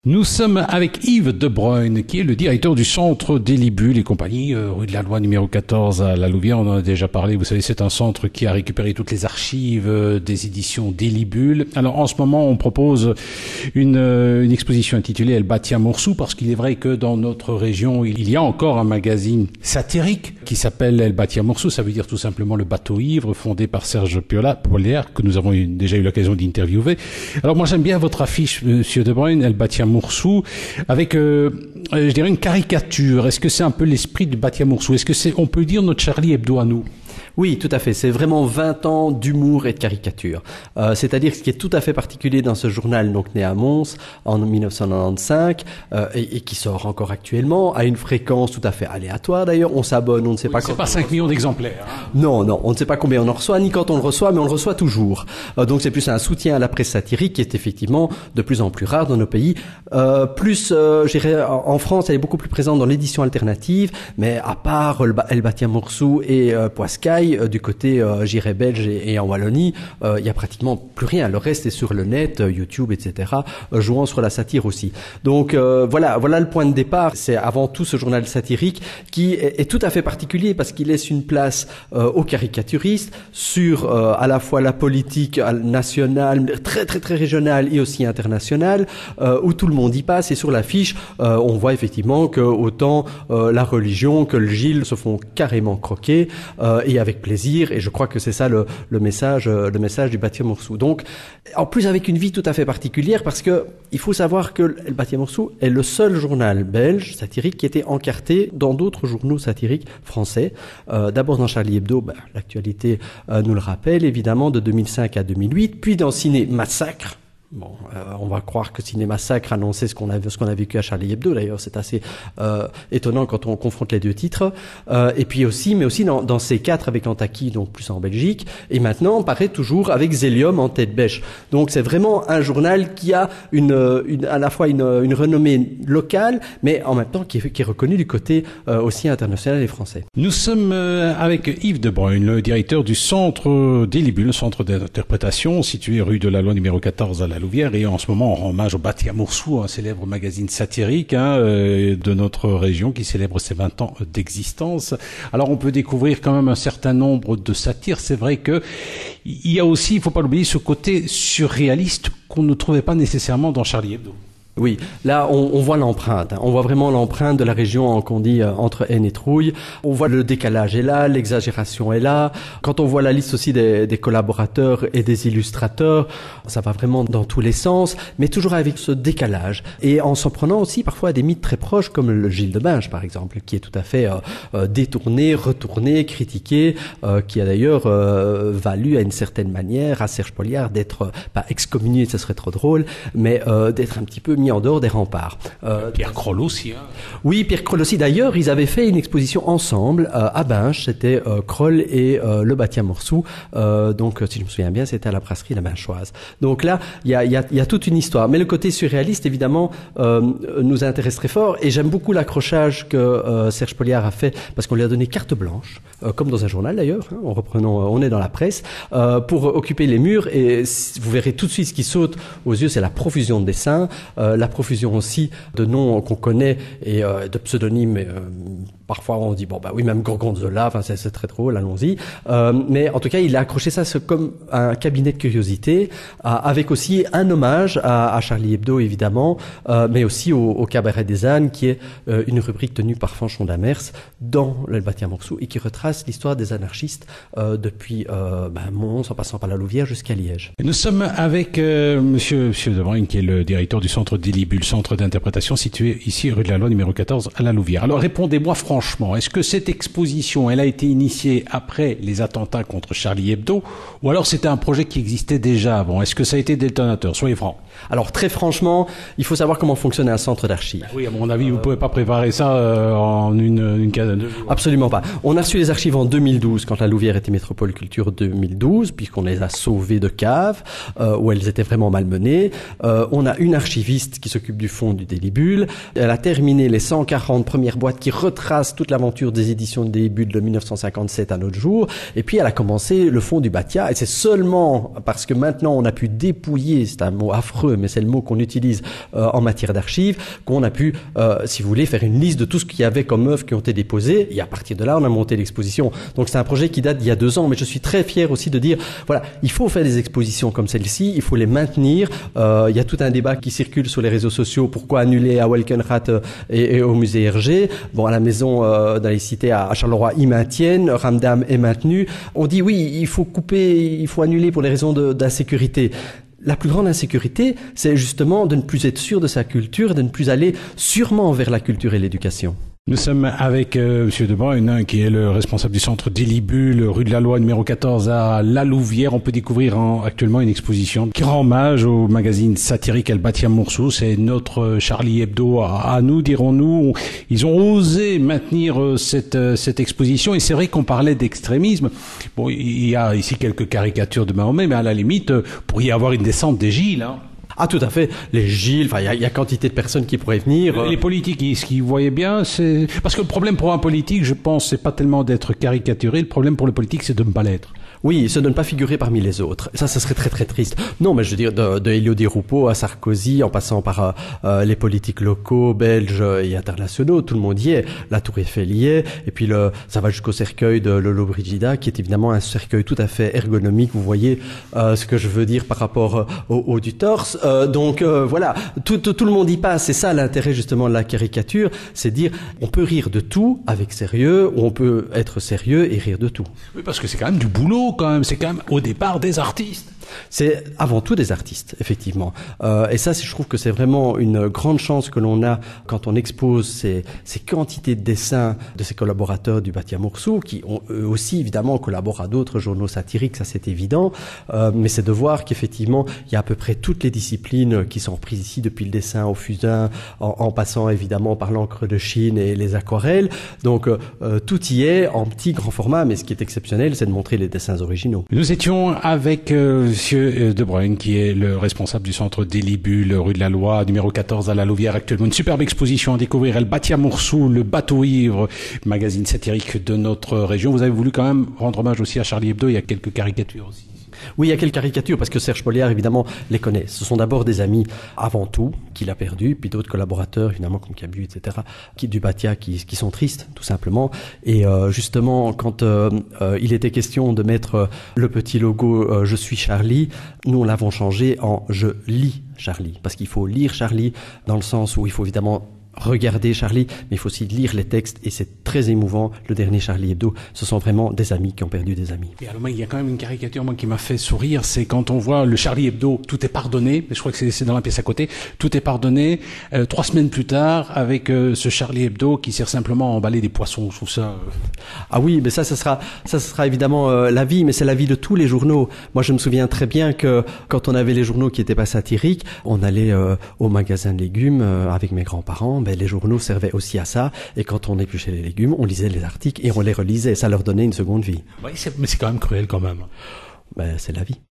Nous sommes avec Yves De Bruyne, qui est le directeur du centre des Libules et compagnie, rue de la Loi numéro 14 à La Louvière. On en a déjà parlé. Vous savez, c'est un centre qui a récupéré toutes les archives des éditions des Libules. Alors, en ce moment, on propose une exposition intitulée El Batia Moursou, parce qu'il est vrai que dans notre région, il y a encore un magazine satirique qui s'appelle El Batia Moursou. Ça veut dire tout simplement le bateau ivre, fondé par Serge Polière, que nous avons déjà eu l'occasion d'interviewer. Alors, moi, j'aime bien votre affiche, Monsieur De Bruyne, El Batia Moursou, avec, je dirais, une caricature. Est-ce que c'est un peu l'esprit du Batia Moursou? Est-ce que c'est, on peut dire, notre Charlie Hebdo à nous? Oui, tout à fait. C'est vraiment 20 ans d'humour et de caricature. C'est-à-dire ce qui est tout à fait particulier dans ce journal, donc né à Mons en 1995 et qui sort encore actuellement à une fréquence tout à fait aléatoire. D'ailleurs, on s'abonne, on ne sait pas. C'est pas 5 millions d'exemplaires. Hein. Non, on ne sait pas combien on en reçoit ni quand on le reçoit, mais on le reçoit toujours. Donc c'est plus un soutien à la presse satirique qui est effectivement de plus en plus rare dans nos pays. Je dirais, en France, elle est beaucoup plus présente dans l'édition alternative, mais à part El Batia Moursou et Poiscaille, du côté j'irais belge et en Wallonie, il y a pratiquement plus rien. Le reste est sur le net, YouTube, etc., jouant sur la satire aussi. Donc voilà le point de départ. C'est avant tout ce journal satirique qui est tout à fait particulier parce qu'il laisse une place aux caricaturistes sur à la fois la politique nationale, très très très régionale et aussi internationale, où tout le monde y passe. Et sur l'affiche, on voit effectivement que autant la religion que le Gilles se font carrément croquer et avec plaisir, et je crois que c'est ça le message du Batia Moursou. Donc, en plus avec une vie tout à fait particulière, parce que il faut savoir que le Batia Moursou est le seul journal belge satirique qui était encarté dans d'autres journaux satiriques français. D'abord dans Charlie Hebdo, l'actualité nous le rappelle évidemment, de 2005 à 2008, puis dans Ciné Massacre. Bon, on va croire que Ciné Massacre annonçait ce qu'on a vécu à Charlie Hebdo. D'ailleurs, c'est assez étonnant quand on confronte les deux titres. Et puis aussi, mais aussi dans C4 avec Antaki, donc plus en Belgique. Et maintenant, on paraît toujours avec Zélium en tête bêche. Donc, c'est vraiment un journal qui a à la fois une renommée locale, mais en même temps qui est reconnu du côté aussi international et français. Nous sommes avec Yves De Bruyne, le directeur du centre des Libules, le centre d'interprétation situé rue de la Loi numéro 14 à La Louvière, et en ce moment on rend hommage au Batia Moursou, un célèbre magazine satirique de notre région qui célèbre ses 20 ans d'existence. Alors on peut découvrir quand même un certain nombre de satires. C'est vrai que il y a aussi, il faut pas l'oublier, ce côté surréaliste qu'on ne trouvait pas nécessairement dans Charlie Hebdo. Oui, là on voit l'empreinte, on voit vraiment l'empreinte de la région qu'on dit entre Haine et Trouille. On voit le décalage est là, l'exagération est là. Quand on voit la liste aussi des collaborateurs et des illustrateurs, ça va vraiment dans tous les sens, mais toujours avec ce décalage. Et en s'en prenant aussi parfois à des mythes très proches comme le Gilles de Binge par exemple, qui est tout à fait détourné, retourné, critiqué, qui a d'ailleurs valu à une certaine manière à Serge Polière d'être, pas excommunié, ce serait trop drôle, mais d'être un petit peu mis en dehors des remparts. Pierre Kroll aussi. Hein. Oui, Pierre Kroll aussi. D'ailleurs, ils avaient fait une exposition ensemble à Binge. C'était Kroll et le Batia Moursou. Donc, si je me souviens bien, c'était à la brasserie La Binchoise. Donc là, il y a toute une histoire. Mais le côté surréaliste, évidemment, nous intéresse très fort. Et j'aime beaucoup l'accrochage que Serge Poliard a fait, parce qu'on lui a donné carte blanche, comme dans un journal d'ailleurs. Hein, on est dans la presse, pour occuper les murs. Et vous verrez tout de suite ce qui saute aux yeux, c'est la profusion de dessins. La profusion aussi de noms qu'on connaît et de pseudonymes. Parfois on dit oui, même Gorgonzola, enfin c'est très drôle, allons-y. Mais en tout cas, il a accroché ça comme un cabinet de curiosité, avec aussi un hommage à Charlie Hebdo évidemment, mais aussi au Cabaret des ânes, qui est une rubrique tenue par Fanchon d'Amers dans le Batia Moursou et qui retrace l'histoire des anarchistes depuis Mons en passant par la Louvière jusqu'à Liège. Nous sommes avec Monsieur De Bruyne, qui est le directeur du centre des Libules, centre d'interprétation situé ici rue de la Loi numéro 14 à La Louvière. Alors répondez-moi franchement, est-ce que cette exposition, elle a été initiée après les attentats contre Charlie Hebdo, ou alors c'était un projet qui existait déjà avant? Est-ce que ça a été détonateur? Soyez francs. Alors très franchement, il faut savoir comment fonctionne un centre d'archives. Oui, à mon avis, vous pouvez pas préparer ça en une quinzaine de jours. Absolument pas. On a reçu les archives en 2012, quand la Louvière était métropole culture 2012, puisqu'on les a sauvées de cave, où elles étaient vraiment malmenées. On a une archiviste qui s'occupe du fond du Délibule. Elle a terminé les 140 premières boîtes qui retracent repasse toute l'aventure des éditions de début de 1957 à notre jour. Et puis elle a commencé le fond du Batia. Et c'est seulement parce que maintenant on a pu dépouiller, c'est un mot affreux, mais c'est le mot qu'on utilise en matière d'archives, qu'on a pu, si vous voulez, faire une liste de tout ce qu'il y avait comme œuvres qui ont été déposées. Et à partir de là, on a monté l'exposition. Donc c'est un projet qui date d'il y a 2 ans. Mais je suis très fier aussi de dire, voilà, il faut faire des expositions comme celle-ci, il faut les maintenir. Il y a tout un débat qui circule sur les réseaux sociaux. Pourquoi annuler à Welkenrath et au musée Hergé? Bon, à la maison dans les cités à Charleroi, ils maintiennent. Ramdam est maintenu. On dit oui, il faut couper, il faut annuler pour les raisons d'insécurité. La plus grande insécurité, c'est justement de ne plus être sûr de sa culture, de ne plus aller sûrement vers la culture et l'éducation. Nous sommes avec Monsieur De Bruyne, qui est le responsable du centre Délibule, rue de la Loi numéro 14 à La Louvière. On peut découvrir actuellement une exposition qui rend hommage au magazine satirique El Batia Moursou. C'est notre Charlie Hebdo à nous, dirons-nous. Ils ont osé maintenir cette exposition, et c'est vrai qu'on parlait d'extrémisme. Bon, il y a ici quelques caricatures de Mahomet, mais à la limite, pour y avoir une descente des Gilles, hein. Ah, tout à fait. Les Gilles, enfin, il y a quantité de personnes qui pourraient venir. Les politiques, ce qu'ils voyaient bien, c'est... Parce que le problème pour un politique, je pense, c'est pas tellement d'être caricaturé. Le problème pour le politique, c'est de ne pas l'être. Oui, c'est de ne pas figurer parmi les autres. Ça serait très très triste. Non, mais je veux dire, de Elio Di Rupo à Sarkozy, en passant par les politiques locaux, belges et internationaux, tout le monde y est. La Tour Eiffel y est. Et puis ça va jusqu'au cercueil de Lollobrigida, qui est évidemment un cercueil tout à fait ergonomique. Vous voyez ce que je veux dire par rapport au haut du torse. Donc voilà, tout le monde y passe. C'est ça l'intérêt justement de la caricature, c'est dire on peut rire de tout avec sérieux, ou on peut être sérieux et rire de tout. Oui, parce que c'est quand même du boulot. C'est quand même au départ des artistes. C'est avant tout des artistes, effectivement. Et ça, je trouve que c'est vraiment une grande chance que l'on a quand on expose ces quantités de dessins de ces collaborateurs du Batia Moursou, qui ont eux aussi, évidemment, collaborent à d'autres journaux satiriques, ça c'est évident. Mais c'est de voir qu'effectivement, il y a à peu près toutes les disciplines qui sont reprises ici, depuis le dessin au fusain, en passant évidemment par l'encre de Chine et les aquarelles. Donc, tout y est en petit, grand format, mais ce qui est exceptionnel, c'est de montrer les dessins originaux. Nous étions avec Monsieur De Bruyne, qui est le responsable du centre Délibule, rue de la Loi, numéro 14 à La Louvière. Actuellement, une superbe exposition à découvrir. El Batia Moursou, le bateau ivre, magazine satirique de notre région. Vous avez voulu quand même rendre hommage aussi à Charlie Hebdo. Il y a quelques caricatures aussi. Oui, il y a quelques caricatures, parce que Serge Poliard, évidemment, les connaît. Ce sont d'abord des amis, avant tout, qu'il a perdus, puis d'autres collaborateurs, évidemment, comme Cabu, etc., du Batia, qui sont tristes, tout simplement. Et justement, quand il était question de mettre le petit logo « Je suis Charlie », nous, on l'avons changé en « Je lis Charlie », parce qu'il faut lire Charlie, dans le sens où il faut évidemment regarder Charlie, mais il faut aussi lire les textes, et c'est très émouvant. Le dernier Charlie Hebdo, ce sont vraiment des amis qui ont perdu des amis. Et alors, il y a quand même une caricature, moi, qui m'a fait sourire, c'est quand on voit le Charlie Hebdo, tout est pardonné, mais je crois que c'est dans la pièce à côté, tout est pardonné, 3 semaines plus tard, avec ce Charlie Hebdo qui sert simplement à emballer des poissons, je trouve ça... Ah oui, mais ça sera évidemment la vie, mais c'est la vie de tous les journaux. Moi, je me souviens très bien que quand on avait les journaux qui n'étaient pas satiriques, on allait au magasin de légumes avec mes grands-parents. Les journaux servaient aussi à ça, et quand on épluchait les légumes, on lisait les articles et on les relisait, ça leur donnait une seconde vie. Oui, mais c'est quand même cruel quand même. C'est la vie.